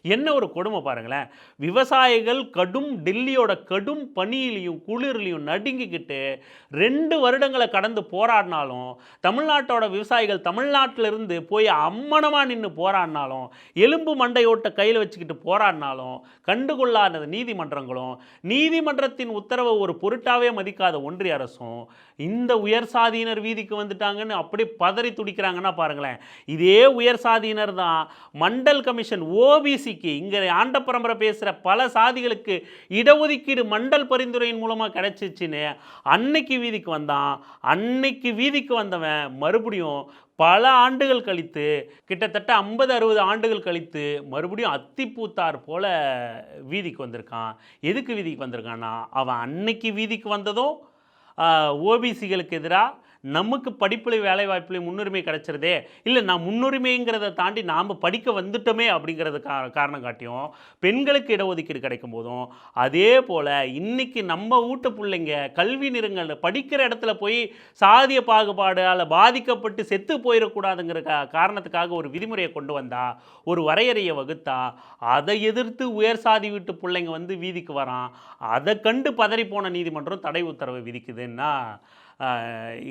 என்ன ஒரு கொடுமை பாருங்களேன். விவசாயிகள் டெல்லியோட கடும் பனியிலயும், குளிர்லயும் நடுங்கிக்கிட்டு 2 வருடங்கள கடந்து போராடினாலும், தமிழ்நாட்டோட விவசாயிகள் தமிழ்நாட்டில இருந்து போய் அம்மனமா நின்னு போராடினாலும், எலும்பு மண்டையோட்ட கையில வச்சுக்கிட்டு போராடினாலும், கண்டுகொள்ளாத நீதிமன்றங்களும், நீதிமன்றத்தின் உத்தரவ ஒரு பொருட்டாவே மதிக்காத ஒன்றிய அரசும், இந்த உயர் சாதியினர் வீதிக்கு வந்துட்டாங்கன்னு அப்படியே பதறி துடிக்கிறாங்கன்னா பாருங்களேன். இதே உயர் சாதியினர் தான் மண்டல் கமிஷன் ஓபிசிக்கு இங்க ஆண்ட பரம்பரை பேசுற பல சாதிகளுக்கு இடஒதுக்கீடு மண்டல் பரிந்துரையின் மூலமா கிடைச்சிச்சுன்னு அன்னைக்கு வீதிக்கு வந்தான். அன்னைக்கு வீதிக்கு வந்தவன் மறுபடியும் பல ஆண்டுகள் கழித்து, கிட்டத்தட்ட 50, 60 ஆண்டுகள் கழித்து மறுபடியும் அத்திப்பூத்தார் போல வீதிக்கு வந்திருக்கான். எதுக்கு வீதிக்கு வந்திருக்கான்னா, அவன் அன்னைக்கு வீதிக்கு வந்ததும் ஓபிசிகளுக்கு எதிரா நமக்கு படிப்புலையும் வேலைவாய்ப்புலையும் முன்னுரிமை கிடைச்சிருதே, இல்லை நான் முன்னுரிமைங்கிறத தாண்டி நாம் படிக்க வந்துட்டோமே அப்படிங்கிறது காரணம் காட்டியும் பெண்களுக்கு இடஒதுக்கீடு கிடைக்கும் போதும், அதே போல் இன்னைக்கு நம்ம வீட்டு பிள்ளைங்க கல்வி நிறுவனங்கள் படிக்கிற இடத்துல போய் சாதிய பாகுபாடால் பாதிக்கப்பட்டு செத்து போயிடக்கூடாதுங்கிற காரணத்துக்காக ஒரு விதிமுறையை கொண்டு வந்தா, ஒரு வரையறையை வகுத்தா, அதை எதிர்த்து உயர் சாதி வீட்டு பிள்ளைங்க வந்து வீதிக்கு வரான். அதை கண்டு பதறி போன நீதிமன்றம் தடை உத்தரவை விதிக்குதுன்னா,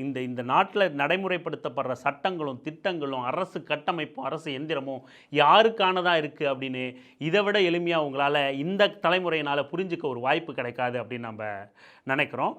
இந்த இந்த நாட்டில் நடைமுறைப்படுத்தப்படுற சட்டங்களும் திட்டங்களும் அரசு கட்டமைப்பும் அரசு எந்திரமும் யாருக்கானதாக இருக்குது அப்படின்னு இதை விட எளிமையாக உங்களால் இந்த தலைமுறையினால் புரிஞ்சுக்க ஒரு வாய்ப்பு கிடைக்காது அப்படின்னு நம்ம நினைக்கிறோம்.